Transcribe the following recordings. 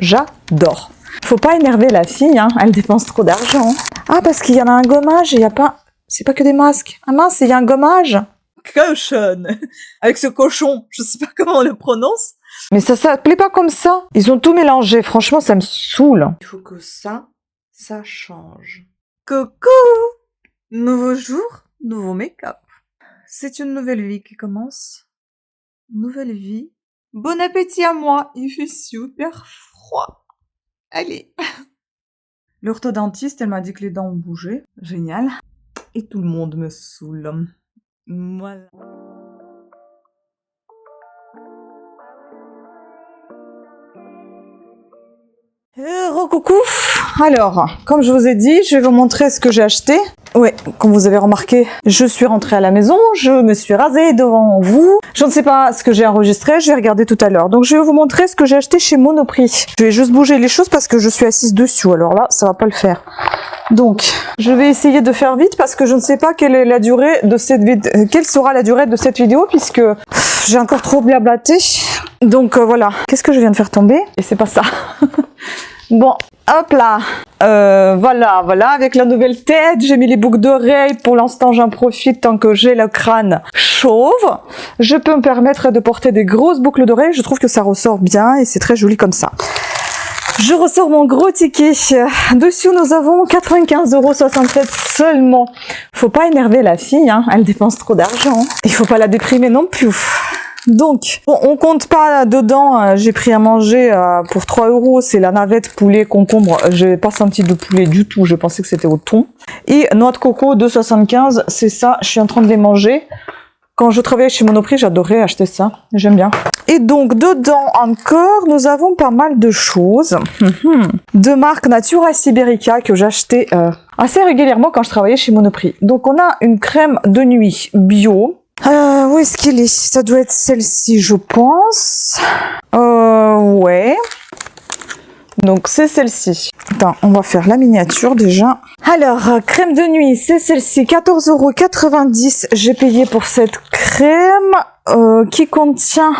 J'adore. Faut pas énerver la fille, hein, elle dépense trop d'argent. Ah, parce qu'il y en a un gommage et il y a pas... C'est pas que des masques. Ah mince, il y a un gommage. Cochonne. Avec ce cochon, je sais pas comment on le prononce. Mais ça s'appelait pas comme ça. Ils ont tout mélangé, franchement, ça me saoule. Il faut que ça change. Coucou! Nouveau jour, nouveau make-up. C'est une nouvelle vie qui commence. Nouvelle vie. Bon appétit à moi, il fait super froid. Allez. L'orthodontiste, elle m'a dit que les dents ont bougé. Génial. Et tout le monde me saoule. Voilà. Coucou. Alors, comme je vous ai dit, je vais vous montrer ce que j'ai acheté. Ouais, comme vous avez remarqué, je suis rentrée à la maison, je me suis rasée devant vous. Je ne sais pas ce que j'ai enregistré, je vais regarder tout à l'heure. Donc je vais vous montrer ce que j'ai acheté chez Monoprix. Je vais juste bouger les choses parce que je suis assise dessus, alors là, ça va pas le faire. Donc, je vais essayer de faire vite parce que je ne sais pas quelle est la durée de cette vidéo, quelle sera la durée de cette vidéo puisque j'ai encore trop blablaté. Donc voilà. Qu'est-ce que je viens de faire tomber? Et c'est pas ça. Bon, hop là. Voilà, avec la nouvelle tête, j'ai mis les boucles d'oreilles. Pour l'instant, j'en profite tant que j'ai le crâne chauve. Je peux me permettre de porter des grosses boucles d'oreilles. Je trouve que ça ressort bien et c'est très joli comme ça. Je ressors mon gros ticket. Dessus, nous avons 95,67 € seulement. Faut pas énerver la fille, hein. Elle dépense trop d'argent. Il faut pas la déprimer non plus. Donc, bon, on compte pas dedans, j'ai pris à manger pour 3 €, c'est la navette poulet concombre, j'ai pas senti de poulet du tout, je pensais que c'était au thon. Et noix de coco 2,75 €, c'est ça, je suis en train de les manger. Quand je travaillais chez Monoprix, j'adorais acheter ça, j'aime bien. Et donc, dedans encore, nous avons pas mal de choses. De marque Natura Siberica que j'achetais assez régulièrement quand je travaillais chez Monoprix. Donc, on a une crème de nuit bio. Où est-ce qu'elle est? Ça doit être celle-ci, je pense. Ouais. Donc, c'est celle-ci. Attends, on va faire la miniature déjà. Alors, crème de nuit, c'est celle-ci. 14,90 €. J'ai payé pour cette crème qui contient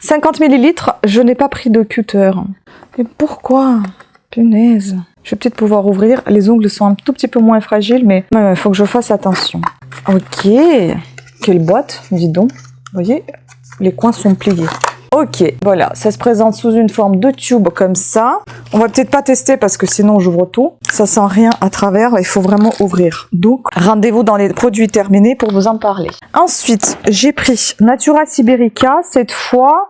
50 ml. Je n'ai pas pris de cutter. Mais pourquoi? Punaise. Je vais peut-être pouvoir ouvrir. Les ongles sont un tout petit peu moins fragiles, mais il faut que je fasse attention. Ok. Quelle boîte, dis donc. Vous voyez, les coins sont pliés. Ok, voilà. Ça se présente sous une forme de tube comme ça. On va peut-être pas tester parce que sinon j'ouvre tout. Ça sent rien à travers. Il faut vraiment ouvrir. Donc, rendez-vous dans les produits terminés pour vous en parler. Ensuite, j'ai pris Natura Siberica. Cette fois,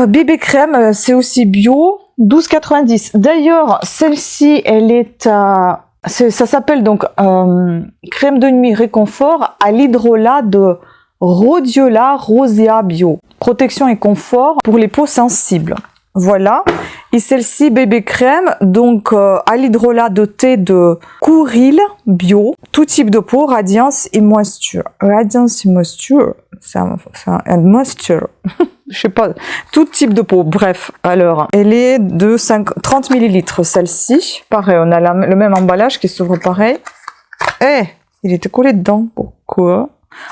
bébé crème. C'est aussi bio. 12,90 €. D'ailleurs, celle-ci, elle est à... ça s'appelle donc crème de nuit réconfort à l'hydrolat de Rhodiola rosea bio. Protection et confort pour les peaux sensibles. Voilà. Et celle-ci, bébé crème, donc à l'hydrolat de thé de Kouril bio. Tout type de peau, radiance et moisture. Radiance et moisture. C'est un moisture. Je sais pas, tout type de peau. Bref, alors, elle est de 30 ml, celle-ci. Pareil, on a le même emballage qui s'ouvre pareil. Il était collé dedans. Pourquoi?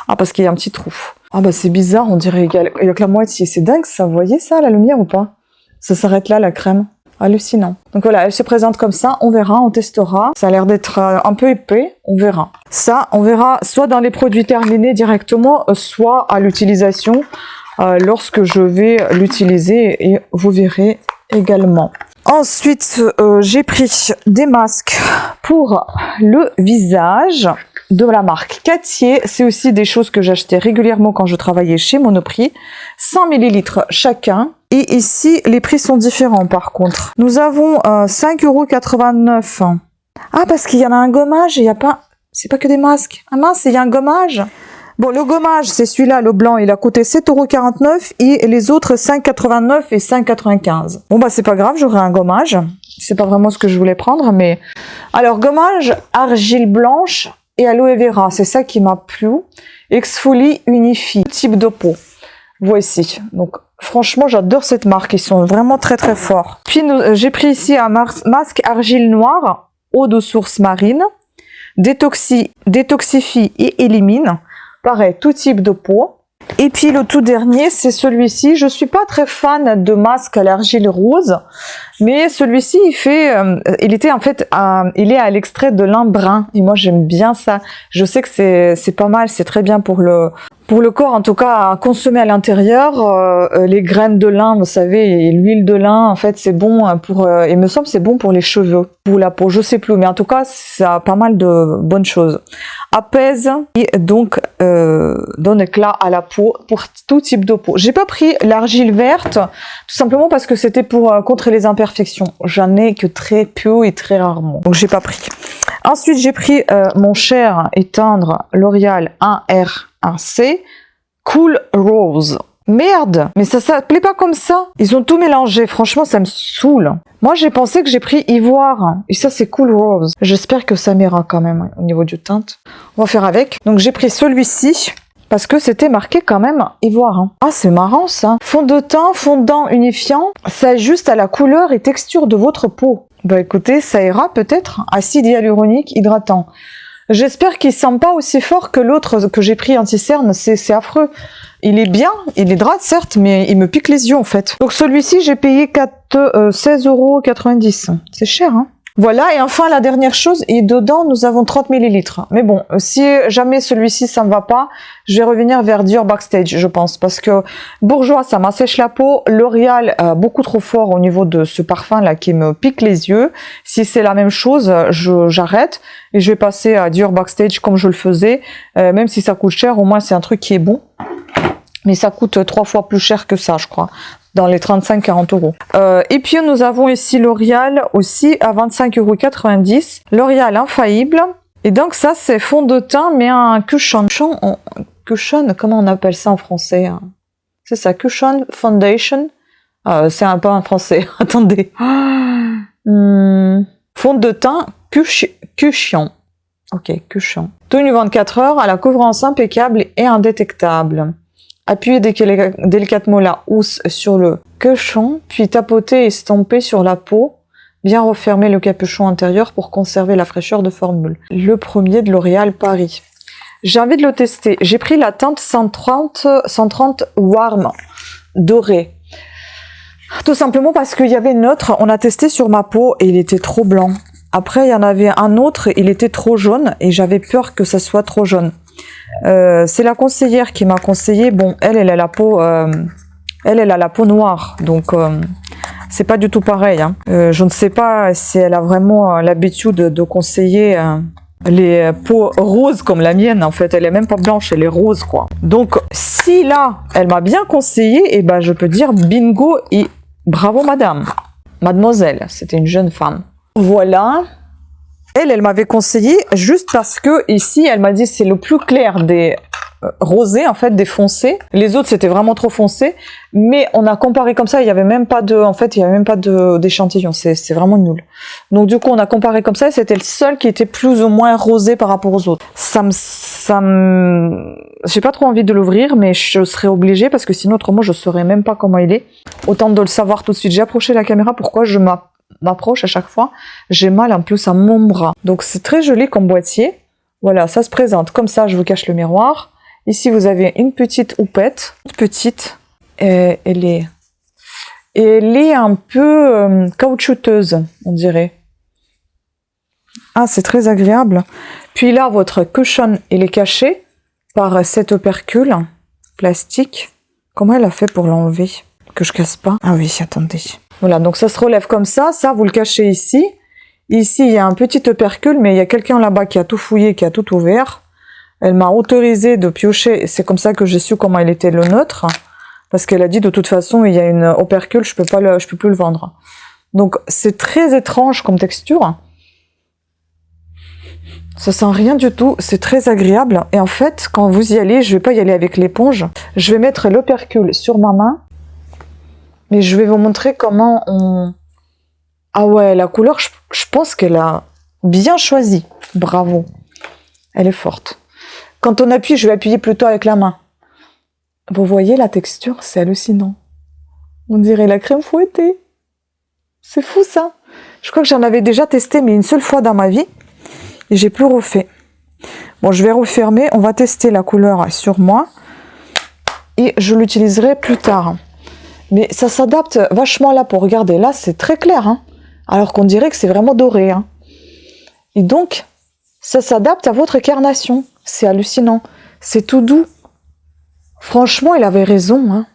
Ah, parce qu'il y a un petit trou. Ah bah c'est bizarre, on dirait qu'il y a que la moitié. C'est dingue ça, vous voyez ça, la lumière ou pas? Ça s'arrête là, la crème. Hallucinant. Donc voilà, elle se présente comme ça, on verra, on testera. Ça a l'air d'être un peu épais, on verra. Ça, on verra soit dans les produits terminés directement, soit à l'utilisation. Lorsque je vais l'utiliser et vous verrez également. Ensuite, j'ai pris des masques pour le visage de la marque Cattier. C'est aussi des choses que j'achetais régulièrement quand je travaillais chez Monoprix. 100 ml chacun. Et ici, les prix sont différents par contre. Nous avons 5,89 €. Ah, parce qu'il y en a un gommage et il n'y a pas... C'est pas que des masques. Ah mince, il y a un gommage. Bon, le gommage, c'est celui-là, le blanc, il a coûté 7,49 € et les autres 5,89 € et 5,95 €. Bon, bah, c'est pas grave, j'aurai un gommage. C'est pas vraiment ce que je voulais prendre, mais... Alors, gommage, argile blanche et aloe vera, c'est ça qui m'a plu. Exfolie Unifie, type de peau. Voici. Donc, franchement, j'adore cette marque, ils sont vraiment très très forts. Puis, j'ai pris ici un masque argile noire, eau de source marine, détoxifie et élimine. Pareil, tout type de peau. Et puis le tout dernier, c'est celui-ci. Je suis pas très fan de masque à l'argile rose, mais celui-ci, il était en fait, il est à l'extrait de lin brun. Et moi, j'aime bien ça. Je sais que c'est pas mal, c'est très bien pour le corps, en tout cas, à consommer à l'intérieur. Les graines de lin, vous savez, et l'huile de lin, en fait, c'est bon il me semble, c'est bon pour les cheveux, pour la peau. Je sais plus, mais en tout cas, ça a pas mal de bonnes choses. Apaise et donc donne éclat à la peau pour tout type de peau. J'ai pas pris l'argile verte, tout simplement parce que c'était pour contrer les imperfections. J'en ai que très peu et très rarement, donc j'ai pas pris. Ensuite, j'ai pris mon cher et tendre L'Oréal 1R1C Cool Rose. Merde, mais ça s'appelait pas comme ça. Ils ont tout mélangé. Franchement, ça me saoule. Moi, j'ai pensé que j'ai pris Ivoire. Et ça, c'est Cool Rose. J'espère que ça m'ira quand même au niveau du teinte. On va faire avec. Donc, j'ai pris celui-ci parce que c'était marqué quand même Ivoire. Ah, c'est marrant ça. Fond de teint, fondant, unifiant. Ça ajuste à la couleur et texture de votre peau. Bah écoutez, ça ira peut-être. Acide hyaluronique hydratant. J'espère qu'il sent pas aussi fort que l'autre que j'ai pris anti-cerne. C'est affreux. Il est bien, il hydrate certes, mais il me pique les yeux en fait. Donc celui-ci, j'ai payé 16,90 €. C'est cher, hein. Voilà, et enfin la dernière chose, et dedans nous avons 30 ml. Mais bon, si jamais celui-ci ça me va pas, je vais revenir vers Dior Backstage, je pense, parce que Bourjois ça m'assèche la peau, L'Oréal beaucoup trop fort au niveau de ce parfum là qui me pique les yeux. Si c'est la même chose, j'arrête et je vais passer à Dior Backstage comme je le faisais, même si ça coûte cher, au moins c'est un truc qui est bon. Mais ça coûte 3 fois plus cher que ça, je crois, dans les 35-40 €. Et puis nous avons ici L'Oréal aussi à 25,90 €. L'Oréal Infaillible. Et donc ça c'est fond de teint mais un cushion. Cushion, comment on appelle ça en français, hein? C'est ça, cushion foundation. C'est un peu en français. Attendez. Fond de teint cushion. Ok, cushion. Tenue 24 heures à la couvrance impeccable et indétectable. Appuyez délicatement la housse sur le capuchon, puis tapotez et estampez sur la peau. Bien refermer le capuchon intérieur pour conserver la fraîcheur de formule. Le premier de L'Oréal Paris. J'ai envie de le tester. J'ai pris la teinte 130 Warm doré. Tout simplement parce qu'il y avait une autre, on a testé sur ma peau et il était trop blanc. Après, il y en avait un autre, il était trop jaune et j'avais peur que ça soit trop jaune. C'est la conseillère qui m'a conseillé. Bon, elle a la peau, elle a la peau noire, donc c'est pas du tout pareil. Hein. Je ne sais pas si elle a vraiment l'habitude de conseiller les peaux roses comme la mienne. En fait, elle est même pas blanche, elle est rose, quoi. Donc, si là, elle m'a bien conseillé, et ben, je peux dire bingo et bravo, madame, mademoiselle. C'était une jeune femme. Voilà. Elle m'avait conseillé juste parce que ici, elle m'a dit c'est le plus clair des rosés, en fait, des foncés. Les autres, c'était vraiment trop foncé. Mais on a comparé comme ça, il y avait même pas d'échantillon. C'est vraiment nul. Donc, du coup, on a comparé comme ça et c'était le seul qui était plus ou moins rosé par rapport aux autres. J'ai pas trop envie de l'ouvrir, mais je serais obligée parce que sinon, autrement, je saurais même pas comment il est. Autant de le savoir tout de suite. J'ai approché la caméra. Pourquoi je m'approche à chaque fois, j'ai mal en plus à mon bras. Donc c'est très joli comme boîtier. Voilà, ça se présente comme ça, je vous cache le miroir. Ici vous avez une petite houppette, petite. Elle est un peu caoutchouteuse, on dirait. Ah, c'est très agréable. Puis là, votre cushion, il est caché par cet opercule plastique. Comment elle a fait pour l'enlever? Que je casse pas. Ah oui, attendez. Voilà, donc ça se relève comme ça. Ça, vous le cachez ici. Ici, il y a un petit opercule, mais il y a quelqu'un là-bas qui a tout fouillé, qui a tout ouvert. Elle m'a autorisé de piocher. C'est comme ça que j'ai su comment il était le nôtre. Parce qu'elle a dit, de toute façon, il y a une opercule, je peux plus le vendre. Donc, c'est très étrange comme texture. Ça sent rien du tout. C'est très agréable. Et en fait, quand vous y allez, je vais pas y aller avec l'éponge. Je vais mettre l'opercule sur ma main. Mais je vais vous montrer comment on... Ah ouais, la couleur, je pense qu'elle a bien choisi. Bravo. Elle est forte. Quand on appuie, je vais appuyer plutôt avec la main. Vous voyez la texture, c'est hallucinant. On dirait la crème fouettée. C'est fou ça. Je crois que j'en avais déjà testé, mais une seule fois dans ma vie. Et j'ai plus refait. Bon, je vais refermer. On va tester la couleur sur moi. et je l'utiliserai plus tard. Mais ça s'adapte vachement là pour regarder. Là, c'est très clair, hein, alors qu'on dirait que c'est vraiment doré. Hein. Et donc, ça s'adapte à votre carnation. C'est hallucinant. C'est tout doux. Franchement, il avait raison. Hein.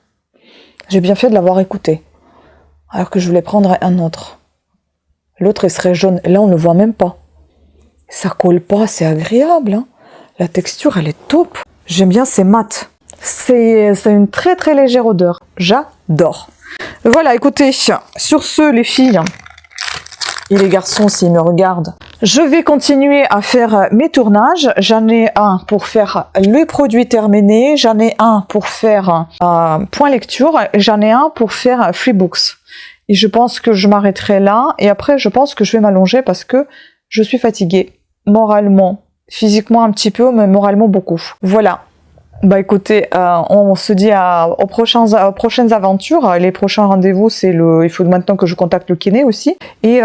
J'ai bien fait de l'avoir écouté. Alors que je voulais prendre un autre. L'autre, il serait jaune. Et là, on ne le voit même pas. Ça colle pas, c'est agréable. Hein. La texture, elle est top. J'aime bien, c'est mat. C'est une très très légère odeur. J'adore. Voilà, écoutez, sur ce, les filles et les garçons, s'ils me regardent, je vais continuer à faire mes tournages. J'en ai un pour faire le produit terminé. J'en ai un pour faire point lecture. J'en ai un pour faire Freebooks. Et je pense que je m'arrêterai là. Et après, je pense que je vais m'allonger parce que je suis fatiguée. Moralement. Physiquement un petit peu, mais moralement beaucoup. Voilà. Bah écoutez, on se dit aux prochaines aventures. Les prochains rendez-vous, il faut maintenant que je contacte le kiné aussi. Et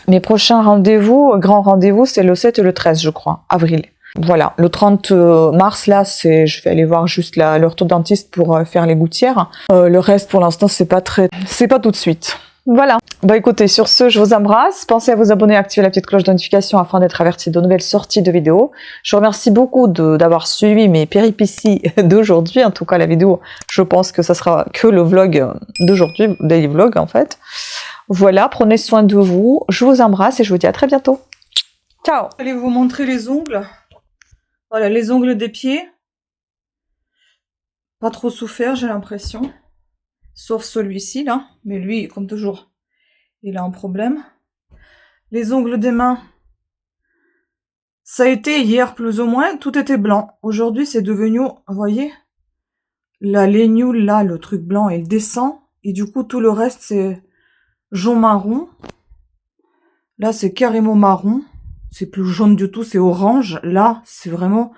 mes prochains rendez-vous, grand rendez-vous, c'est le 7 et le 13, je crois, avril. Voilà, le 30 mars, là, je vais aller voir juste l'orthodontiste pour faire les gouttières. Le reste, pour l'instant, c'est pas tout de suite. Voilà. Bah écoutez, sur ce, je vous embrasse. Pensez à vous abonner et activer la petite cloche de notification afin d'être averti de nouvelles sorties de vidéos. Je vous remercie beaucoup d'avoir suivi mes péripéties d'aujourd'hui. En tout cas, la vidéo, je pense que ça sera que le vlog d'aujourd'hui, daily vlog en fait. Voilà, prenez soin de vous. Je vous embrasse et je vous dis à très bientôt. Ciao. Je vais vous montrer les ongles. Voilà, les ongles des pieds. Pas trop souffert, j'ai l'impression. Sauf celui-ci, là. Mais lui, comme toujours, il a un problème. Les ongles des mains. Ça a été hier, plus ou moins. Tout était blanc. Aujourd'hui, c'est devenu, vous voyez, la lénule, là, le truc blanc, il descend. Et du coup, tout le reste, c'est jaune marron. Là, c'est carrément marron. C'est plus jaune du tout, c'est orange. Là, c'est vraiment...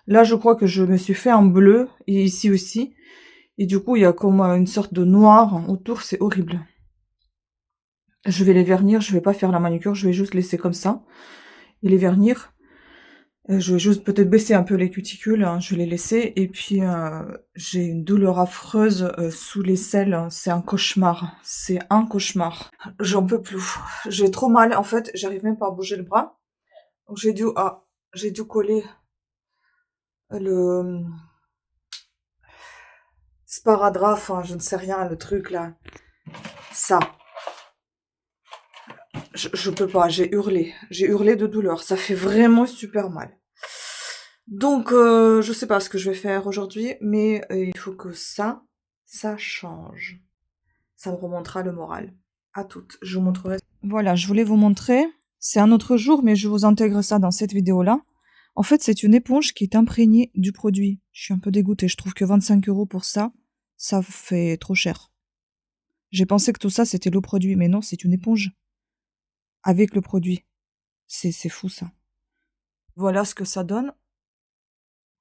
Là, je crois que je me suis fait un bleu. Et ici aussi. Et du coup, il y a comme une sorte de noir autour, c'est horrible. Je vais les vernir, je vais pas faire la manucure, je vais juste laisser comme ça. Et les vernir. Je vais juste peut-être baisser un peu les cuticules, hein, je vais les laisser. Et puis, j'ai une douleur affreuse sous les selles, hein, c'est un cauchemar. C'est un cauchemar. J'en peux plus. J'ai trop mal, en fait, j'arrive même pas à bouger le bras. Donc j'ai dû coller le... sparadrap, hein, je ne sais rien, le truc là. Ça. Je peux pas, j'ai hurlé de douleur, ça fait vraiment super mal. Donc, je sais pas ce que je vais faire aujourd'hui, mais il faut que ça change. Ça me remontera le moral. À toutes, je vous montrerai. Voilà, je voulais vous montrer, c'est un autre jour, mais je vous intègre ça dans cette vidéo-là. En fait, c'est une éponge qui est imprégnée du produit. Je suis un peu dégoûtée, je trouve que 25 € pour ça, ça fait trop cher. J'ai pensé que tout ça, c'était le produit, mais non, c'est une éponge. Avec le produit. C'est fou ça. Voilà ce que ça donne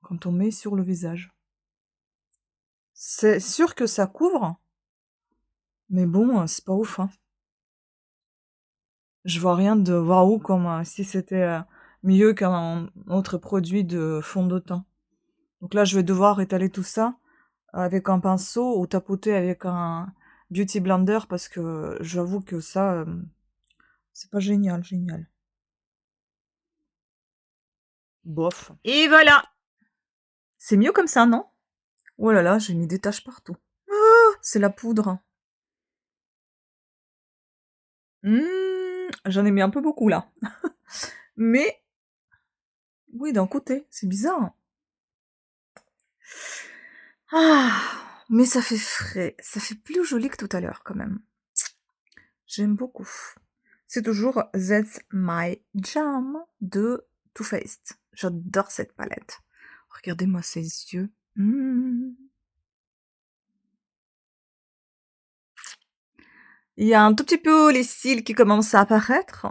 quand on met sur le visage. C'est sûr que ça couvre, mais bon, c'est pas ouf. Hein. Je vois rien de waouh comme si c'était mieux qu'un autre produit de fond de teint. Donc là, je vais devoir étaler tout ça avec un pinceau ou tapoter avec un beauty blender parce que j'avoue que ça, c'est pas génial. Bof. Et voilà. C'est mieux comme ça, non? Oh là là, j'ai mis des taches partout. Ah, c'est la poudre. J'en ai mis un peu beaucoup là. Mais, oui, d'un côté, c'est bizarre. Ah, mais ça fait frais. Ça fait plus joli que tout à l'heure quand même. J'aime beaucoup. C'est toujours That's My Jam de Too Faced. J'adore cette palette. Regardez-moi ses yeux. Il y a un tout petit peu les cils qui commencent à apparaître.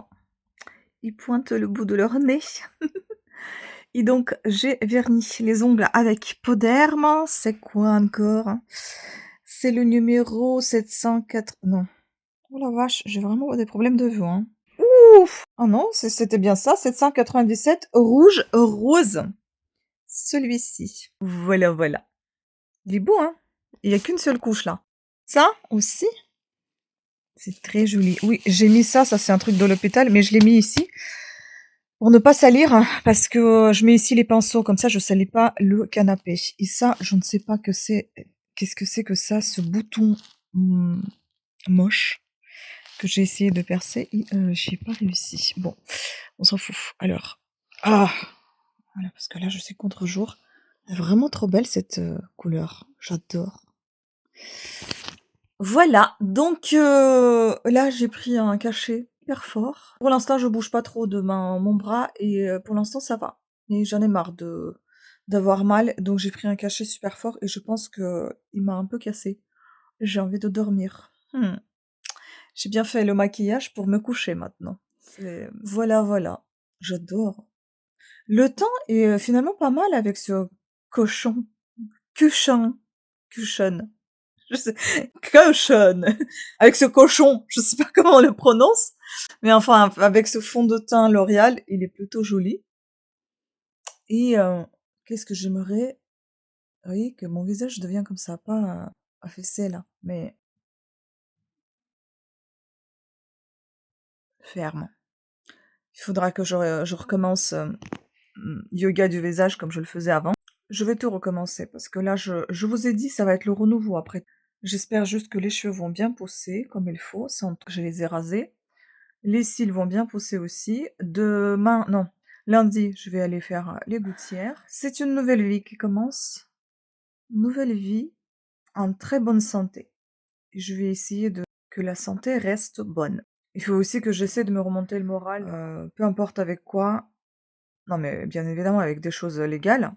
Ils pointent le bout de leur nez. Et donc, j'ai verni les ongles avec Poderme. C'est quoi encore? C'est le numéro 704... Non. Oh la vache, j'ai vraiment des problèmes de vue. Hein. Ouf! Oh non, c'était bien ça. 797 rouge rose. Celui-ci. Voilà. Il est beau, hein? Il y a qu'une seule couche là. Ça aussi, c'est très joli. Oui, j'ai mis ça, ça c'est un truc de l'hôpital, mais je l'ai mis ici pour ne pas salir, hein, parce que je mets ici les pinceaux, comme ça je salis pas le canapé. Et ça, je ne sais pas que c'est. Qu'est-ce que c'est que ça, ce bouton moche que j'ai essayé de percer et j'ai pas réussi. Bon, on s'en fout. Alors, ah, voilà, parce que là je suis contre-jour. Elle est vraiment trop belle cette couleur. J'adore. Voilà, donc là j'ai pris un cachet hyper fort. Pour l'instant je bouge pas trop de mon bras et pour l'instant ça va. Et j'en ai marre d'avoir mal, donc j'ai pris un cachet super fort et je pense que il m'a un peu cassé. J'ai envie de dormir. J'ai bien fait le maquillage pour me coucher maintenant. Voilà, voilà. J'adore. Le temps est finalement pas mal avec ce cochon. Cuchon. Cuchon. Je sais, cochon, avec ce cochon, je sais pas comment on le prononce, mais enfin, avec ce fond de teint L'Oréal, il est plutôt joli. Et qu'est-ce que j'aimerais? Oui, que mon visage devient comme ça, pas affaissé là, mais ferme. Il faudra que je recommence yoga du visage comme je le faisais avant. Je vais tout recommencer parce que là, je vous ai dit, ça va être le renouveau après. J'espère juste que les cheveux vont bien pousser comme il faut, sans que je les ai rasés. Les cils vont bien pousser aussi. Demain, non, lundi, je vais aller faire les gouttières. C'est une nouvelle vie qui commence. Nouvelle vie en très bonne santé. Je vais essayer que la santé reste bonne. Il faut aussi que j'essaie de me remonter le moral, peu importe avec quoi. Non, mais bien évidemment avec des choses légales.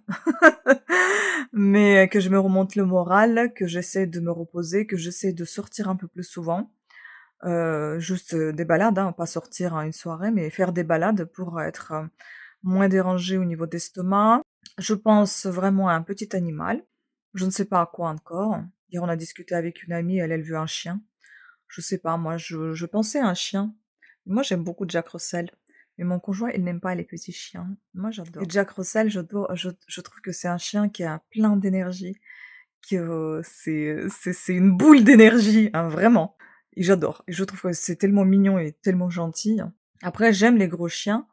Mais que je me remonte le moral, que j'essaie de me reposer, que j'essaie de sortir un peu plus souvent. Juste des balades, hein, pas sortir à une soirée, mais faire des balades pour être moins dérangée au niveau d'estomac. Je pense vraiment à un petit animal. Je ne sais pas à quoi encore. Hier, on a discuté avec une amie, elle veut un chien. Je sais pas, moi, je pensais à un chien. Moi, j'aime beaucoup Jack Russell. Mais mon conjoint, il n'aime pas les petits chiens. Moi, j'adore. Et Jack Russell, je trouve que c'est un chien qui a plein d'énergie, que c'est une boule d'énergie, hein, vraiment. Et j'adore. Et je trouve que c'est tellement mignon et tellement gentil. Après, j'aime les gros chiens,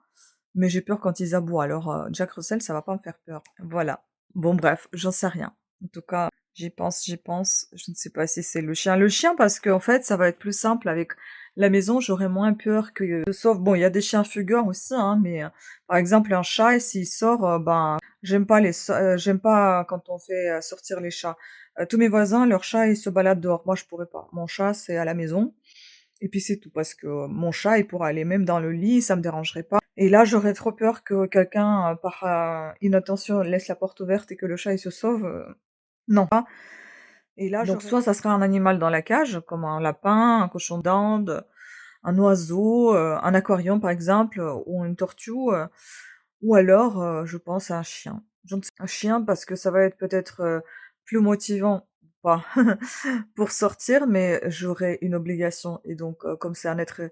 mais j'ai peur quand ils aboient. Alors, Jack Russell, ça va pas me faire peur. Voilà. Bon, bref, j'en sais rien. En tout cas, j'y pense, j'y pense. Je ne sais pas si c'est le chien. Le chien, parce qu'en fait, ça va être plus simple avec la maison. J'aurai moins peur que... Sauf, bon, il y a des chiens fugueurs aussi, hein, mais par exemple, un chat, s'il sort, ben, j'aime pas quand on fait sortir les chats. Tous mes voisins, leurs chats, ils se baladent dehors. Moi, je pourrais pas. Mon chat, c'est à la maison. Et puis c'est tout, parce que mon chat, il pourrait aller même dans le lit, ça me dérangerait pas. Et là, j'aurais trop peur que quelqu'un, par inattention, laisse la porte ouverte et que le chat, il se sauve. Non. Et là, donc soit ça sera un animal dans la cage, comme un lapin, un cochon d'Inde, un oiseau, un aquarium par exemple, ou une tortue, ou alors je pense à un chien. Un chien parce que ça va être peut-être plus motivant, pas, pour sortir, mais j'aurai une obligation. Et donc, comme c'est un être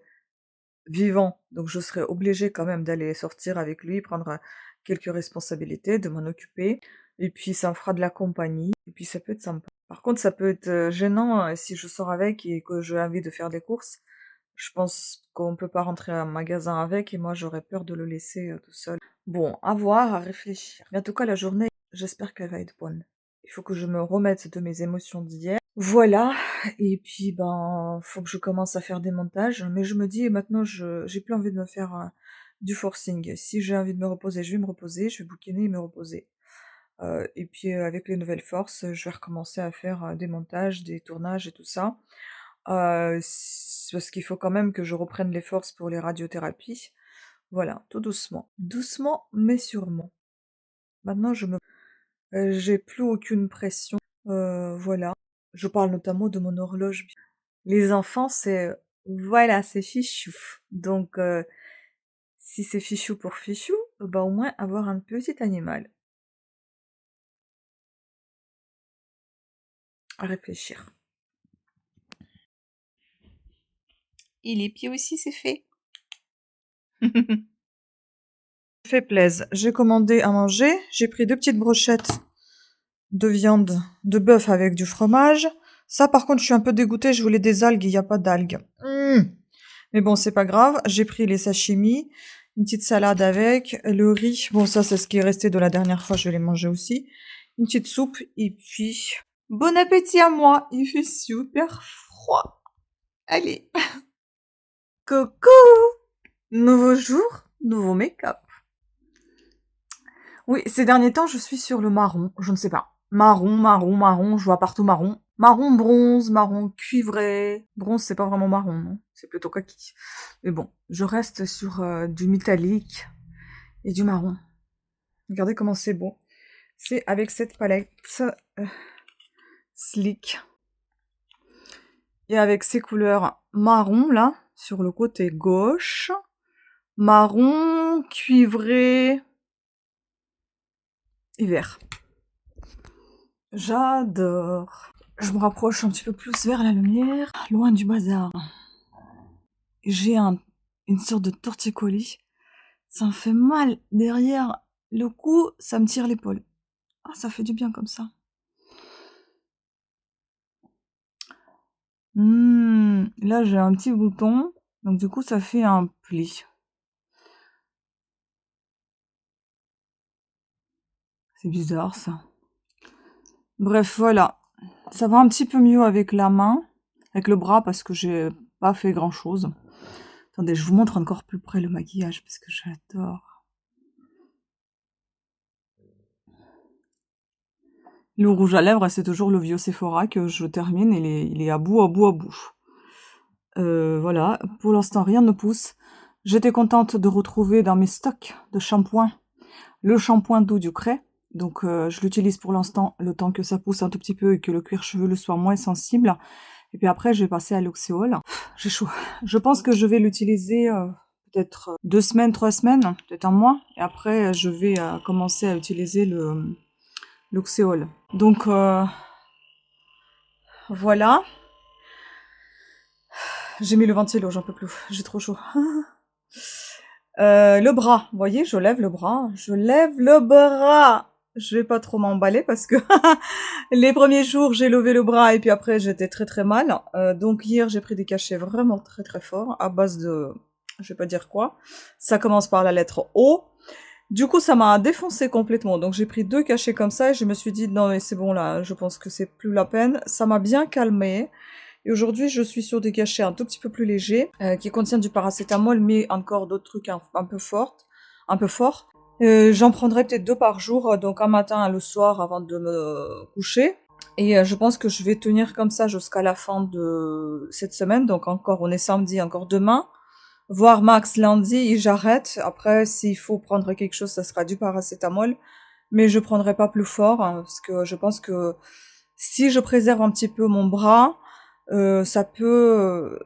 vivant, donc je serai obligée quand même d'aller sortir avec lui, prendre quelques responsabilités, de m'en occuper. Et puis ça me fera de la compagnie, et puis ça peut être sympa. Par contre, ça peut être gênant si je sors avec et que j'ai envie de faire des courses. Je pense qu'on peut pas rentrer à un magasin avec et moi j'aurais peur de le laisser tout seul. Bon, à voir, à réfléchir. Mais en tout cas, la journée, j'espère qu'elle va être bonne. Il faut que je me remette de mes émotions d'hier. Voilà, et puis ben, faut que je commence à faire des montages, mais je me dis maintenant j'ai plus envie de me faire du forcing. Si j'ai envie de me reposer, je vais me reposer, je vais bouquiner et me reposer. Et puis avec les nouvelles forces, je vais recommencer à faire des montages, des tournages et tout ça. Parce qu'il faut quand même que je reprenne les forces pour les radiothérapies. Voilà, tout doucement. Doucement mais sûrement. Maintenant j'ai plus aucune pression. Voilà. Je parle notamment de mon horloge. Les enfants, voilà, c'est fichou. Donc, si c'est fichou pour fichou, bah au moins avoir un petit animal. À réfléchir. Et les pieds aussi, c'est fait. Fait plaise. J'ai commandé à manger. J'ai pris 2 petites brochettes de viande de bœuf avec du fromage. Ça, par contre, je suis un peu dégoûtée. Je voulais des algues, il n'y a pas d'algues. Mais bon, c'est pas grave. J'ai pris les sashimi, une petite salade avec, le riz. Bon, ça, c'est ce qui est resté de la dernière fois. Je vais les manger aussi. Une petite soupe. Et puis, bon appétit à moi. Il fait super froid. Allez. Coucou. Nouveau jour, nouveau make-up. Oui, ces derniers temps, je suis sur le marron. Je ne sais pas. Marron, marron, marron. Je vois partout marron. Marron bronze, marron cuivré. Bronze, c'est pas vraiment marron, non? C'est plutôt kaki. Mais bon, je reste sur du métallique et du marron. Regardez comment c'est beau. C'est avec cette palette Sleek. Et avec ces couleurs marron, là, sur le côté gauche. Marron, cuivré et vert. J'adore. Je me rapproche un petit peu plus vers la lumière, loin du bazar. J'ai une sorte de torticolis. Ça me fait mal derrière le cou, ça me tire l'épaule. Ah, ça fait du bien comme ça. Là, j'ai un petit bouton, donc du coup, ça fait un pli. C'est bizarre, ça. Bref, voilà. Ça va un petit peu mieux avec la main, avec le bras, parce que j'ai pas fait grand-chose. Attendez, je vous montre encore plus près le maquillage, parce que j'adore. Le rouge à lèvres, c'est toujours le vieux Sephora que je termine. Il est à bout, à bout, à bout. Voilà, pour l'instant, rien ne pousse. J'étais contente de retrouver dans mes stocks de shampoing le shampoing doux du Cray. Donc, je l'utilise pour l'instant, le temps que ça pousse un tout petit peu et que le cuir chevelu soit moins sensible. Et puis après, je vais passer à l'Oxéol. J'ai chaud. Je pense que je vais l'utiliser peut-être 2 semaines, 3 semaines, peut-être un mois. Et après, je vais commencer à utiliser l'Oxéol. Donc, voilà. J'ai mis le ventilo, j'en peux plus. J'ai trop chaud. Le bras, vous voyez, je lève le bras. Je lève le bras. Je vais pas trop m'emballer parce que les premiers jours, j'ai levé le bras et puis après, j'étais très très mal. Donc hier, j'ai pris des cachets vraiment très très forts à base de... Je vais pas dire quoi. Ça commence par la lettre O. Du coup, ça m'a défoncé complètement. Donc j'ai pris 2 cachets comme ça et je me suis dit, non mais c'est bon là, je pense que c'est plus la peine. Ça m'a bien calmé. Et aujourd'hui, je suis sur des cachets un tout petit peu plus légers, qui contiennent du paracétamol, mais encore d'autres trucs un peu forts. J'en prendrai peut-être 2 par jour, donc un matin et le soir avant de me coucher. Et je pense que je vais tenir comme ça jusqu'à la fin de cette semaine. Donc encore, on est samedi, encore demain. Voire max lundi, et j'arrête. Après, s'il faut prendre quelque chose, ça sera du paracétamol. Mais je prendrai pas plus fort, hein, parce que je pense que si je préserve un petit peu mon bras, ça peut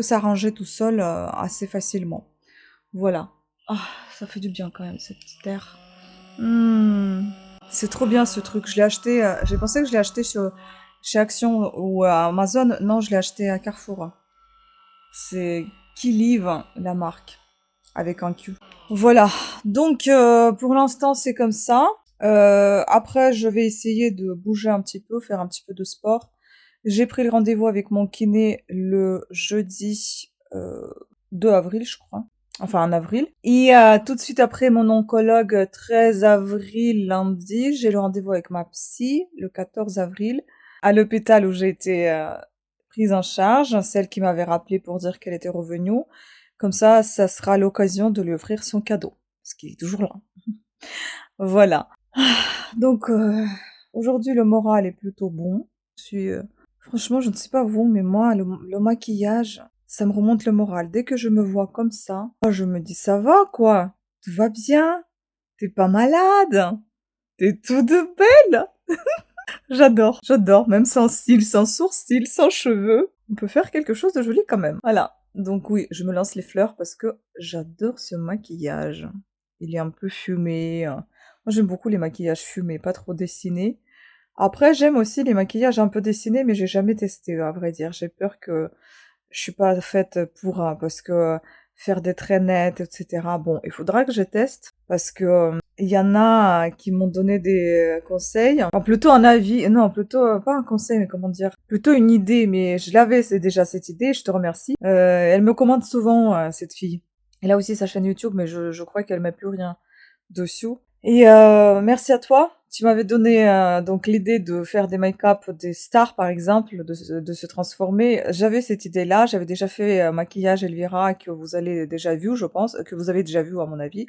s'arranger tout seul assez facilement. Voilà. Ah, ça fait du bien quand même, ce petit air. C'est trop bien ce truc. Je l'ai acheté, j'ai pensé que je l'ai acheté chez Action ou à Amazon. Non, je l'ai acheté à Carrefour. C'est Kilive, la marque, avec un Q. Voilà. Donc, pour l'instant, c'est comme ça. Après, je vais essayer de bouger un petit peu, faire un petit peu de sport. J'ai pris le rendez-vous avec mon kiné le jeudi 2 avril, je crois. Enfin, en avril. Et tout de suite après mon oncologue, 13 avril, lundi, j'ai le rendez-vous avec ma psy, le 14 avril, à l'hôpital où j'ai été prise en charge, celle qui m'avait rappelé pour dire qu'elle était revenue. Comme ça sera l'occasion de lui offrir son cadeau, parce qu'il est toujours là. Voilà. Donc, aujourd'hui, le moral est plutôt bon. Franchement, je ne sais pas vous, mais moi, le maquillage, ça me remonte le moral. Dès que je me vois comme ça, je me dis, ça va, quoi. Tout va bien. T'es pas malade. T'es toute belle. J'adore. Même sans cils, sans sourcils, sans cheveux. On peut faire quelque chose de joli quand même. Voilà. Donc oui, je me lance les fleurs parce que j'adore ce maquillage. Il est un peu fumé. Moi, j'aime beaucoup les maquillages fumés, pas trop dessinés. Après, j'aime aussi les maquillages un peu dessinés, mais j'ai jamais testé, à vrai dire. J'ai peur que je suis pas faite pour, parce que faire des traits nets, etc. Bon, il faudra que je teste, parce que il y en a qui m'ont donné des conseils. Enfin, plutôt un avis. Non, plutôt pas un conseil, mais comment dire. Plutôt une idée, mais je l'avais, c'est déjà cette idée, je te remercie. Elle me commande souvent, cette fille. Elle a aussi sa chaîne YouTube, mais je crois qu'elle met plus rien dessus. Et merci à toi. Tu m'avais donné donc l'idée de faire des make-up des stars, par exemple, de se transformer. J'avais cette idée-là. J'avais déjà fait maquillage Elvira que vous avez déjà vu, je pense, que vous avez déjà vu à mon avis,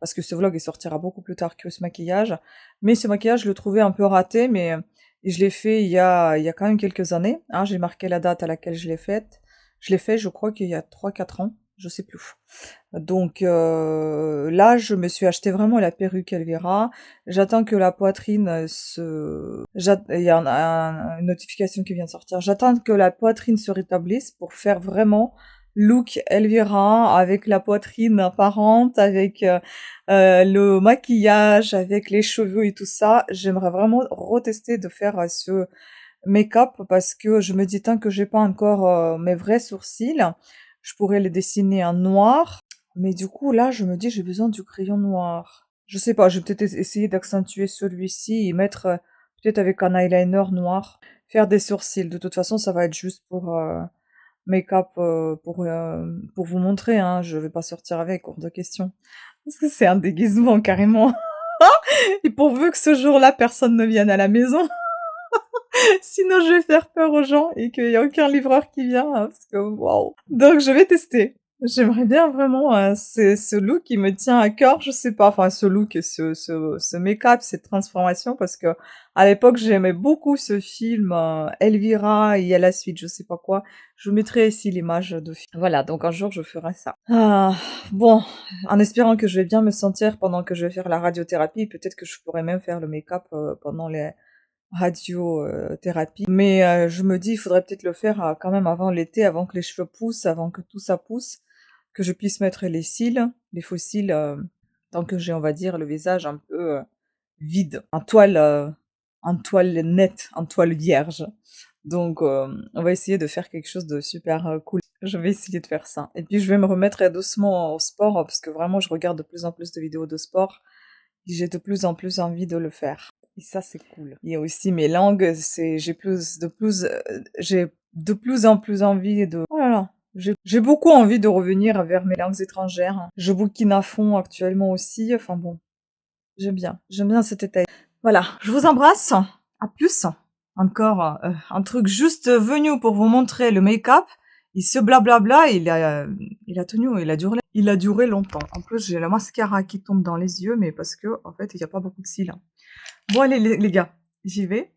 parce que ce vlog il sortira beaucoup plus tard que ce maquillage. Mais ce maquillage, je le trouvais un peu raté, mais je l'ai fait il y a quand même quelques années. Hein, j'ai marqué la date à laquelle je l'ai faite. Je l'ai fait, je crois qu'il y a 3 4 ans, je sais plus. Donc là, je me suis acheté vraiment la perruque Elvira. J'attends que la poitrine il y a une notification qui vient de sortir. J'attends que la poitrine se rétablisse pour faire vraiment look Elvira avec la poitrine apparente, avec le maquillage, avec les cheveux et tout ça. J'aimerais vraiment retester de faire ce make-up parce que je me dis tant que j'ai pas encore mes vrais sourcils, je pourrais les dessiner en noir. Mais du coup, là, je me dis, j'ai besoin du crayon noir. Je sais pas, je vais peut-être essayer d'accentuer celui-ci et mettre peut-être avec un eyeliner noir, faire des sourcils. De toute façon, ça va être juste pour make-up, pour vous montrer, hein. Je vais pas sortir avec, hors de question. Parce que c'est un déguisement, carrément. Et pourvu que ce jour-là, personne ne vienne à la maison. Sinon, je vais faire peur aux gens et qu'il y a aucun livreur qui vient, hein, parce que waouh. Donc, je vais tester. J'aimerais bien vraiment, c'est ce look qui me tient à cœur, je sais pas, enfin ce look, ce make-up, cette transformation, parce que à l'époque j'aimais beaucoup ce film Elvira et à la suite, je sais pas quoi. Je vous mettrai ici l'image de film. Voilà, donc un jour je ferai ça. Ah, bon, en espérant que je vais bien me sentir pendant que je vais faire la radiothérapie, peut-être que je pourrais même faire le make-up pendant les radiothérapie. Mais je me dis, il faudrait peut-être le faire quand même avant l'été, avant que les cheveux poussent, avant que tout ça pousse, que je puisse mettre les cils, les faux cils, tant que j'ai, on va dire, le visage un peu vide, en toile nette, en toile vierge. Donc, on va essayer de faire quelque chose de super cool. Je vais essayer de faire ça. Et puis, je vais me remettre doucement au sport, parce que vraiment, je regarde de plus en plus de vidéos de sport. Et j'ai de plus en plus envie de le faire. Et ça, c'est cool. Il y a aussi mes langues, j'ai de plus en plus envie de, oh là là, j'ai beaucoup envie de revenir vers mes langues étrangères. Je bouquine à fond actuellement aussi, enfin bon, j'aime bien cet état. Voilà, je vous embrasse, à plus. Encore un truc juste venu pour vous montrer le make-up. Et ce blablabla, il a duré longtemps. En plus, j'ai la mascara qui tombe dans les yeux, mais parce que, en fait, il n'y a pas beaucoup de cils. Bon, allez, les gars, j'y vais.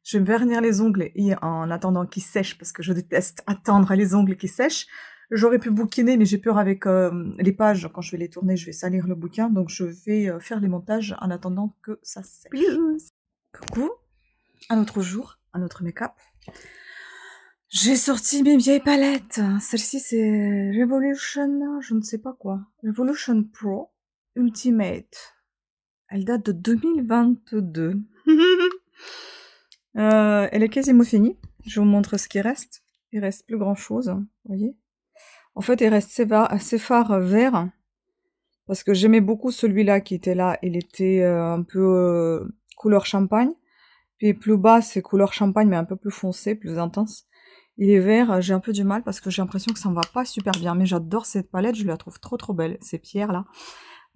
Je vais me vernir les ongles et en attendant qu'ils sèchent, parce que je déteste attendre les ongles qui sèchent. J'aurais pu bouquiner, mais j'ai peur avec les pages. Quand je vais les tourner, je vais salir le bouquin. Donc, je vais faire les montages en attendant que ça sèche. Coucou, un autre jour, un autre make-up. J'ai sorti mes vieilles palettes. Celle-ci, c'est Revolution, je ne sais pas quoi. Revolution Pro Ultimate. Elle date de 2022. Elle est quasiment finie. Je vous montre ce qui reste. Il reste plus grand chose, vous voyez. En fait, il reste ces fards verts. Parce que j'aimais beaucoup celui-là qui était là. Il était un peu couleur champagne. Puis plus bas, c'est couleur champagne, mais un peu plus foncé, plus intense. Il est vert, j'ai un peu du mal parce que j'ai l'impression que ça me va pas super bien. Mais j'adore cette palette, je la trouve trop trop belle, ces pierres-là.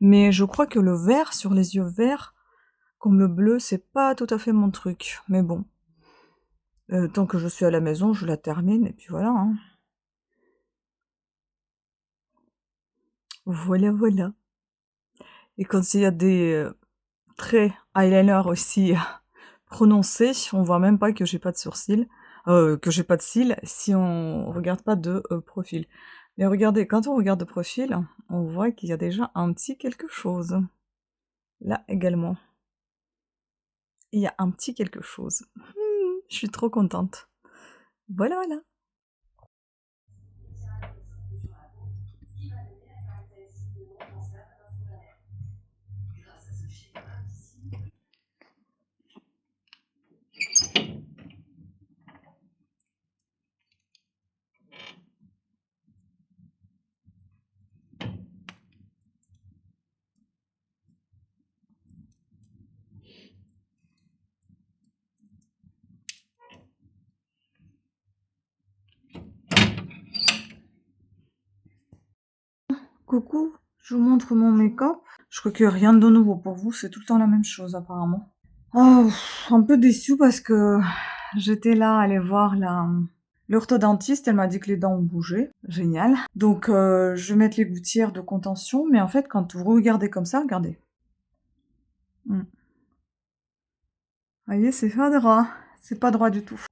Mais je crois que le vert sur les yeux verts, comme le bleu, c'est pas tout à fait mon truc. Mais bon. Tant que je suis à la maison, je la termine, et puis voilà. Hein. Voilà, voilà. Et quand il y a des traits eyeliner aussi prononcés, on voit même pas que j'ai pas de sourcils, que j'ai pas de cils, si on regarde pas de profil. Mais regardez, quand on regarde de profil, on voit qu'il y a déjà un petit quelque chose. Là également. Il y a un petit quelque chose. Je suis trop contente. Voilà, voilà. Coucou, je vous montre mon make-up. Je crois qu'il n'y a rien de nouveau pour vous, c'est tout le temps la même chose apparemment. Oh, un peu déçue parce que j'étais là à aller voir l'orthodontiste, elle m'a dit que les dents ont bougé. Génial. Donc je vais mettre les gouttières de contention, mais en fait quand vous regardez comme ça, regardez. Vous voyez, c'est pas droit. C'est pas droit du tout.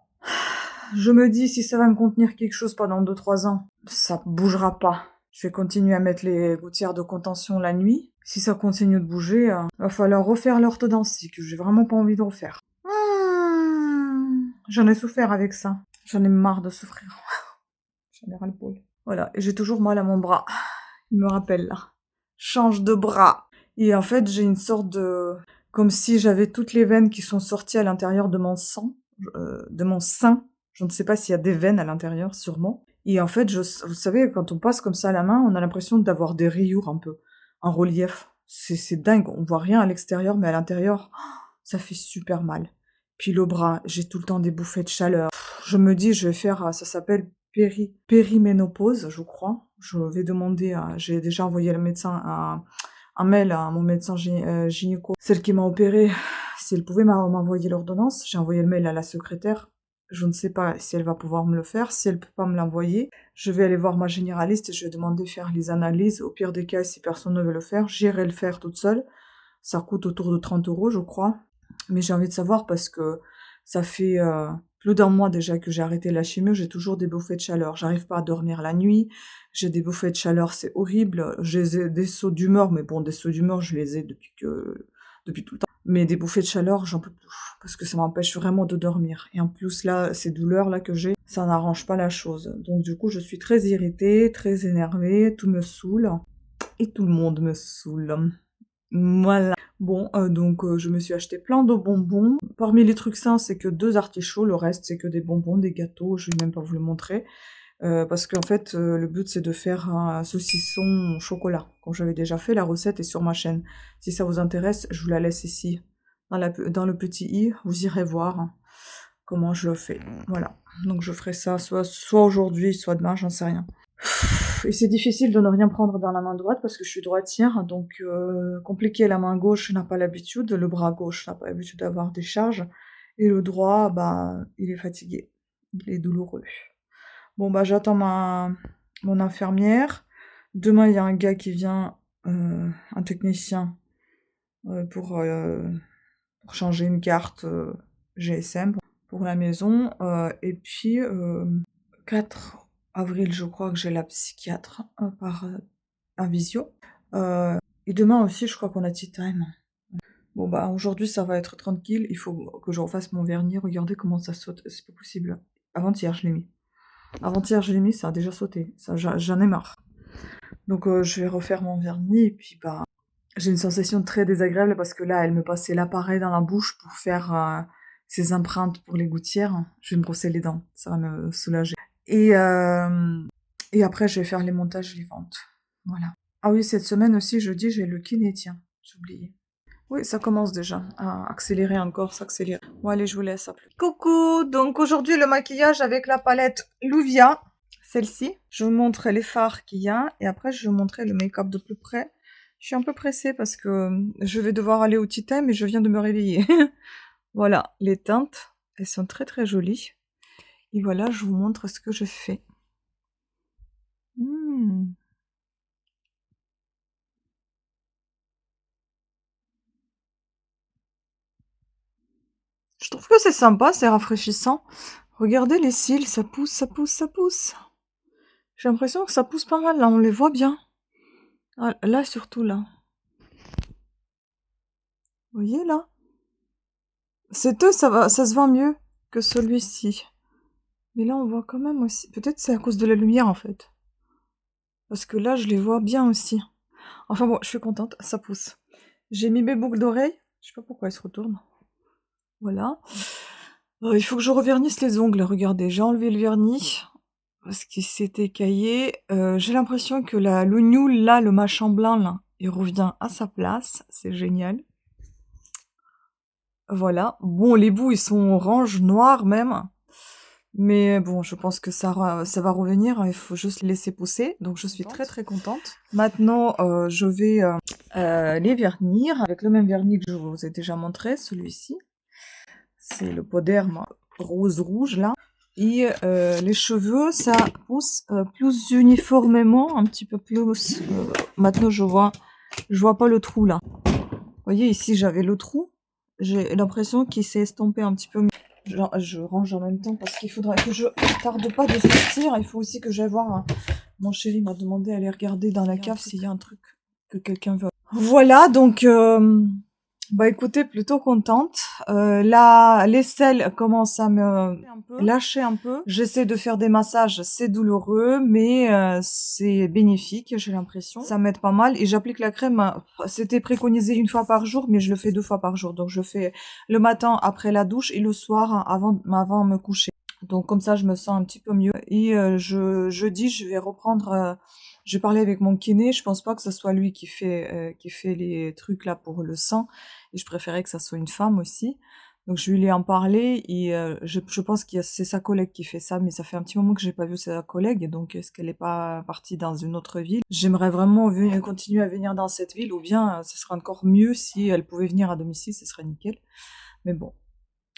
Je me dis, si ça va me contenir quelque chose pendant 2-3 ans, ça bougera pas. Je vais continuer à mettre les gouttières de contention la nuit. Si ça continue de bouger, va falloir refaire l'orthodontie, que j'ai vraiment pas envie de refaire. J'en ai souffert avec ça. J'en ai marre de souffrir. J'en ai ras le bol. Voilà, et j'ai toujours mal à mon bras. Il me rappelle là. Change de bras. Et en fait, j'ai une sorte de... Comme si j'avais toutes les veines qui sont sorties à l'intérieur de mon sang, de mon sein. Je ne sais pas s'il y a des veines à l'intérieur, sûrement. Et en fait, vous savez, quand on passe comme ça à la main, on a l'impression d'avoir des rayures un peu, en relief. C'est dingue, on voit rien à l'extérieur, mais à l'intérieur, ça fait super mal. Puis le bras, j'ai tout le temps des bouffées de chaleur. Je me dis, je vais faire, ça s'appelle périménopause, je crois. Je vais demander, j'ai déjà envoyé le médecin un mail à mon médecin gynéco, celle qui m'a opéré, si elle pouvait m'envoyer l'ordonnance. J'ai envoyé le mail à la secrétaire. Je ne sais pas si elle va pouvoir me le faire. Si elle ne peut pas me l'envoyer, je vais aller voir ma généraliste et je vais demander de faire les analyses. Au pire des cas, si personne ne veut le faire, j'irai le faire toute seule. Ça coûte autour de 30 €, je crois. Mais j'ai envie de savoir parce que ça fait plus d'un mois déjà que j'ai arrêté la chimio. J'ai toujours des bouffées de chaleur. J'arrive pas à dormir la nuit. J'ai des bouffées de chaleur, c'est horrible. J'ai des sauts d'humeur, mais bon, des sauts d'humeur, je les ai depuis tout le temps. Mais des bouffées de chaleur, j'en peux plus. Parce que ça m'empêche vraiment de dormir. Et en plus, là, ces douleurs-là que j'ai, ça n'arrange pas la chose. Donc du coup, je suis très irritée, très énervée, tout me saoule. Et tout le monde me saoule. Voilà. Bon, donc je me suis acheté plein de bonbons. Parmi les trucs sains, c'est que 2 artichauts. Le reste, c'est que des bonbons, des gâteaux. Je vais même pas vous le montrer. Parce qu'en fait, le but, c'est de faire un saucisson au chocolat. Comme j'avais déjà fait, la recette est sur ma chaîne. Si ça vous intéresse, je vous la laisse ici. Dans le petit i, vous irez voir comment je le fais. Voilà. Donc je ferai ça soit aujourd'hui, soit demain, j'en sais rien. Et c'est difficile de ne rien prendre dans la main droite parce que je suis droitière, donc compliqué, la main gauche n'a pas l'habitude, le bras gauche n'a pas l'habitude d'avoir des charges, et le droit, bah, il est fatigué, il est douloureux. Bon, bah, j'attends mon infirmière. Demain, il y a un gars qui vient, un technicien, pour changer une carte GSM pour la maison. Et puis, 4 avril, je crois que j'ai la psychiatre par un visio. Et demain aussi, je crois qu'on a tea time. Bon, bah, aujourd'hui, ça va être tranquille. Il faut que je refasse mon vernis. Regardez comment ça saute. C'est pas possible. Avant-hier, je l'ai mis. Avant-hier, je l'ai mis, ça a déjà sauté. Ça, j'en ai marre. Donc, je vais refaire mon vernis. Et puis, bah, j'ai une sensation très désagréable parce que là, elle me passait l'appareil dans la bouche pour faire ses empreintes pour les gouttières. Je vais me brosser les dents. Ça va me soulager. Et après, je vais faire les montages vivantes. Voilà. Ah oui, cette semaine aussi, jeudi, j'ai le kiné, tiens. J'ai oublié. Oui, ça commence déjà à accélérer encore, s'accélérer. Bon, allez, je vous laisse. À plus. Coucou! Donc aujourd'hui, le maquillage avec la palette Louvia. Celle-ci. Je vous montre les fards qu'il y a. Et après, je vais vous montrer le make-up de plus près. Je suis un peu pressée parce que je vais devoir aller au tea time et je viens de me réveiller. Voilà, les teintes. Elles sont très très jolies. Et voilà, je vous montre ce que je fais. Je trouve que c'est sympa, c'est rafraîchissant. Regardez les cils, ça pousse, ça pousse, ça pousse. J'ai l'impression que ça pousse pas mal, là, on les voit bien. Ah, là, surtout, là. Vous voyez, là? C'est eux, ça se vend mieux que celui-ci. Mais là, on voit quand même aussi. Peut-être c'est à cause de la lumière, en fait. Parce que là, je les vois bien aussi. Enfin bon, je suis contente, ça pousse. J'ai mis mes boucles d'oreilles. Je sais pas pourquoi elles se retournent. Voilà. Il faut que je revernisse les ongles. Regardez, j'ai enlevé le vernis. Parce qu'il s'était écaillé. J'ai l'impression que l'oignon, là, le machin blanc, là, il revient à sa place. C'est génial. Voilà. Bon, les bouts, ils sont orange, noirs même. Mais bon, je pense que ça va revenir, il faut juste laisser pousser. Donc je suis très très contente. Maintenant, je vais les vernir avec le même vernis que je vous ai déjà montré, celui-ci. C'est le Poderme rose-rouge là. Et les cheveux, ça pousse plus uniformément, un petit peu plus. Maintenant, je vois pas le trou là. Vous voyez, ici, j'avais le trou. J'ai l'impression qu'il s'est estompé un petit peu mieux. Je range en même temps parce qu'il faudrait que je tarde pas de sortir. Il faut aussi que j'aille voir. Mon chéri m'a demandé d'aller regarder dans la cave s'il y a un truc que quelqu'un veut. Voilà, donc bah écoutez, plutôt contente. Là, l'aisselle commence à me lâcher un peu. J'essaie de faire des massages, c'est douloureux, mais c'est bénéfique, j'ai l'impression. Ça m'aide pas mal et j'applique la crème. C'était préconisé 1 fois par jour, mais je le fais 2 fois par jour. Donc je fais le matin après la douche et le soir avant de me coucher. Donc comme ça, je me sens un petit peu mieux. Et jeudi, je vais reprendre. J'ai parlé avec mon kiné. Je pense pas que ce soit lui qui fait les trucs là pour le sang. Et je préférais que ça soit une femme aussi. Donc je lui ai en parlé et je pense que c'est sa collègue qui fait ça, mais ça fait un petit moment que j'ai pas vu sa collègue, donc est-ce qu'elle est pas partie dans une autre ville? J'aimerais vraiment continuer à venir dans cette ville, ou bien ce serait encore mieux si elle pouvait venir à domicile, ce serait nickel. Mais bon,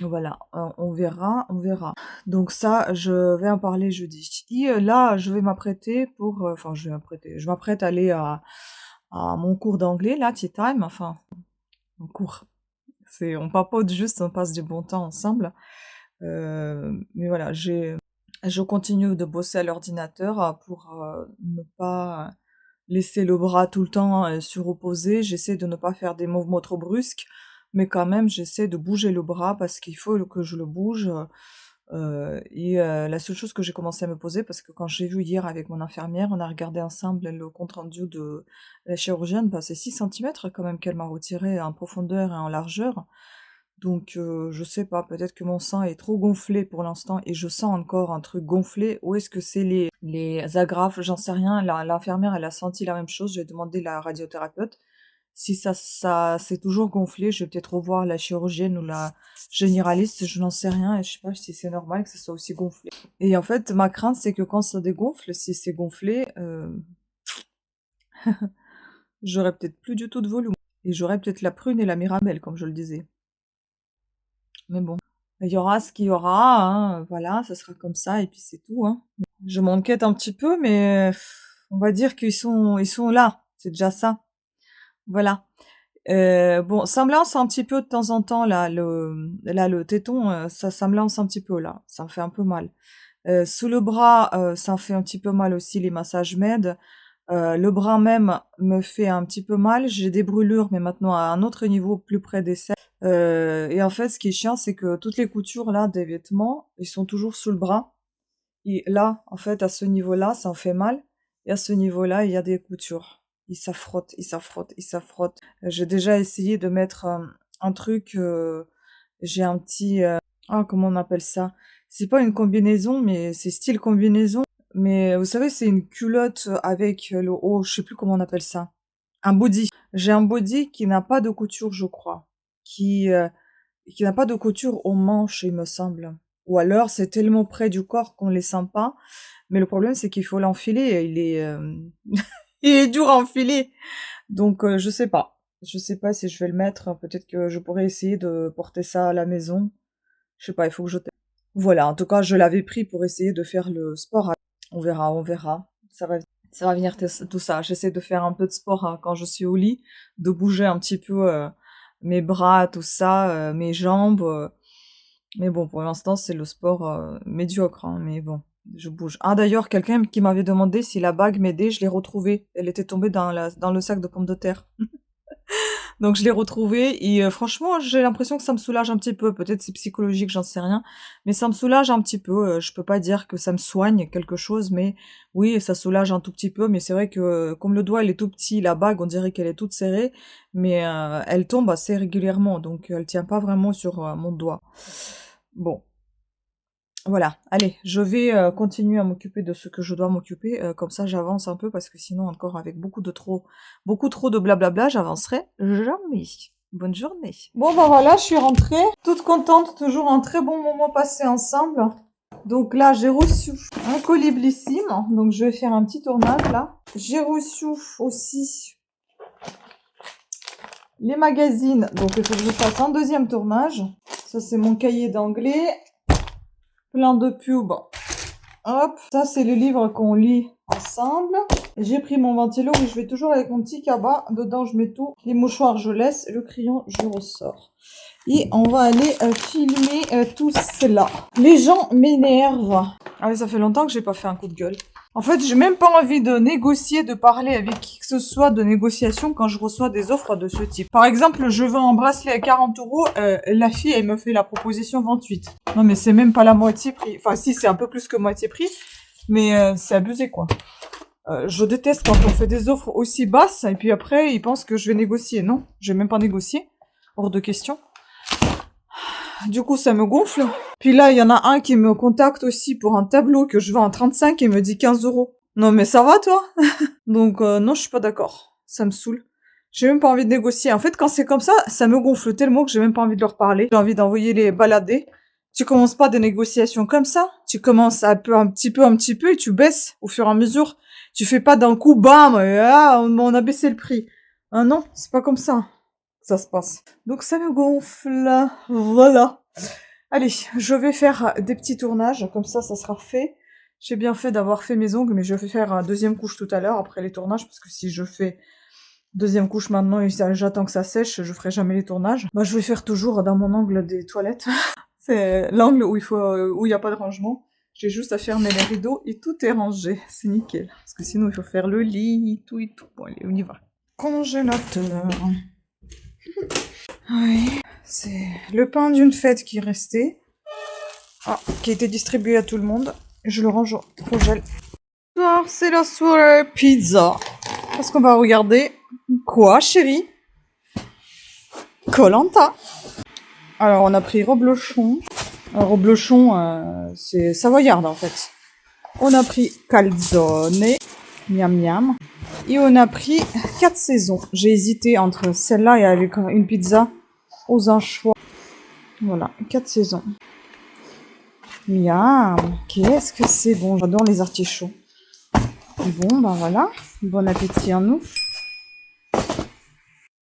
voilà, on verra, on verra. Donc ça, je vais en parler jeudi. Et là, je vais m'apprêter pour, enfin je m'apprête à aller à mon cours d'anglais, là, tea time, enfin, mon cours. On papote juste, on passe du bon temps ensemble. Mais voilà, je continue de bosser à l'ordinateur pour ne pas laisser le bras tout le temps sureposé. J'essaie de ne pas faire des mouvements trop brusques, mais quand même, j'essaie de bouger le bras parce qu'il faut que je le bouge. La seule chose que j'ai commencé à me poser, parce que quand j'ai vu hier avec mon infirmière, on a regardé ensemble le compte-rendu de la chirurgienne, bah, c'est 6 centimètres quand même qu'elle m'a retiré en profondeur et en largeur. Donc je sais pas, peut-être que mon sang est trop gonflé pour l'instant et je sens encore un truc gonflé. Ou est-ce que c'est les agrafes? J'en sais rien. L'infirmière, elle a senti la même chose. J'ai demandé à la radiothérapeute. Si ça c'est toujours gonflé, je vais peut-être revoir la chirurgienne ou la généraliste, je n'en sais rien et je sais pas si c'est normal que ça soit aussi gonflé. Et en fait, ma crainte, c'est que quand ça dégonfle, si c'est gonflé, j'aurais peut-être plus du tout de volume. Et j'aurais peut-être la prune et la mirabelle, comme je le disais. Mais bon, il y aura ce qu'il y aura, hein, voilà, ça sera comme ça et puis c'est tout, hein. Je m'inquiète un petit peu, mais on va dire qu'ils sont là, c'est déjà ça. Voilà. Bon, ça me lance un petit peu de temps en temps là, le téton, ça me lance un petit peu là, ça me fait un peu mal. Sous le bras, ça me fait un petit peu mal aussi, les massages m'aident. Le bras même me fait un petit peu mal. J'ai des brûlures, mais maintenant à un autre niveau, plus près des selles. Et en fait, ce qui est chiant, c'est que toutes les coutures là des vêtements, ils sont toujours sous le bras. Et là, en fait, à ce niveau-là, ça en fait mal. Et à ce niveau-là, il y a des coutures. Et ça frotte, et ça frotte, et ça frotte. J'ai déjà essayé de mettre un truc. J'ai un petit. Ah, comment on appelle ça? C'est pas une combinaison, mais c'est style combinaison. Mais vous savez, c'est une culotte avec le haut, je sais plus comment on appelle ça. Un body. J'ai un body qui n'a pas de couture, je crois. Qui n'a pas de couture aux manches, il me semble. Ou alors, c'est tellement près du corps qu'on les sent pas. Mais le problème, c'est qu'il faut l'enfiler. Et il est dur à enfiler. Donc, je sais pas. Je sais pas si je vais le mettre. Peut-être que je pourrais essayer de porter ça à la maison. Je sais pas, il faut que je teste. Voilà, en tout cas, je l'avais pris pour essayer de faire le sport. On verra, on verra. Ça va venir tout ça. J'essaie de faire un peu de sport quand je suis au lit, de bouger un petit peu mes bras, tout ça, mes jambes. Mais bon, pour l'instant, c'est le sport médiocre, hein, mais bon, je bouge. Ah, d'ailleurs, quelqu'un qui m'avait demandé si la bague m'aidait, je l'ai retrouvée. Elle était tombée dans le sac de pommes de terre. Donc je l'ai retrouvée et franchement, j'ai l'impression que ça me soulage un petit peu. Peut-être c'est psychologique, j'en sais rien, mais ça me soulage un petit peu. Je peux pas dire que ça me soigne quelque chose, mais oui, ça soulage un tout petit peu. Mais c'est vrai que comme le doigt il est tout petit, la bague on dirait qu'elle est toute serrée, mais elle tombe assez régulièrement, donc elle tient pas vraiment sur mon doigt. Bon, voilà, allez, je vais continuer à m'occuper de ce que je dois m'occuper, comme ça j'avance un peu parce que sinon encore avec beaucoup trop de blablabla, j'avancerai jamais. Bonne journée. Bon bah voilà, je suis rentrée, toute contente, toujours un très bon moment passé ensemble. Donc là, j'ai reçu un colis Blissim. Donc je vais faire un petit tournage là. J'ai reçu aussi les magazines. Donc il faut que je fasse un deuxième tournage. Ça, c'est mon cahier d'anglais. Plein de pubs. Hop. Ça, c'est le livre qu'on lit ensemble. J'ai pris mon ventilo. Oui, je vais toujours avec mon petit cabas. Dedans, je mets tout. Les mouchoirs, je laisse. Le crayon, je ressors. Et on va aller filmer tout cela. Les gens m'énervent. Ah oui, ça fait longtemps que j'ai pas fait un coup de gueule. En fait, j'ai même pas envie de négocier, de parler avec qui que ce soit de négociation quand je reçois des offres de ce type. Par exemple, je veux un bracelet à 40 €, la fille, elle me fait la proposition 28. Non, mais c'est même pas la moitié prix. Enfin, si, c'est un peu plus que moitié prix, mais c'est abusé, quoi. Je déteste quand on fait des offres aussi basses, et puis après, ils pensent que je vais négocier. Non, je vais même pas négocier. Hors de question. Du coup, ça me gonfle. Puis là, il y en a un qui me contacte aussi pour un tableau que je vends à 35 et me dit 15 €. Non, mais ça va, toi? Donc, non, je suis pas d'accord. Ça me saoule. J'ai même pas envie de négocier. En fait, quand c'est comme ça me gonfle tellement que j'ai même pas envie de leur parler. J'ai envie d'envoyer les balader. Tu commences pas des négociations comme ça. Tu commences un petit peu, et tu baisses au fur et à mesure. Tu fais pas d'un coup, bam, et on a baissé le prix. Ah non, c'est pas comme ça. Ça se passe. Donc ça me gonfle. Voilà. Allez, je vais faire des petits tournages, comme ça sera fait. J'ai bien fait d'avoir fait mes ongles, mais je vais faire un deuxième couche tout à l'heure, après les tournages, parce que si je fais deuxième couche maintenant et j'attends que ça sèche, je ferai jamais les tournages. Bah, je vais faire toujours dans mon angle des toilettes. C'est l'angle où il y a pas de rangement. J'ai juste à fermer les rideaux et tout est rangé. C'est nickel. Parce que sinon, il faut faire le lit, tout et tout. Bon, allez, on y va. Congélateur. Oui, c'est le pain d'une fête qui est resté. Ah, qui a été distribué à tout le monde. Je le range au gel. Ce soir, c'est la soirée pizza. Parce qu'on va regarder quoi, chérie? Koh-Lanta. Alors, on a pris Roblochon. Roblochon, c'est savoyarde, en fait. On a pris calzone. Miam miam. Et on a pris 4 saisons. J'ai hésité entre celle-là et avec une pizza aux anchois. Voilà, 4 saisons. Miam, qu'est-ce que c'est bon. J'adore les artichauts. Bon, ben voilà. Bon appétit à nous.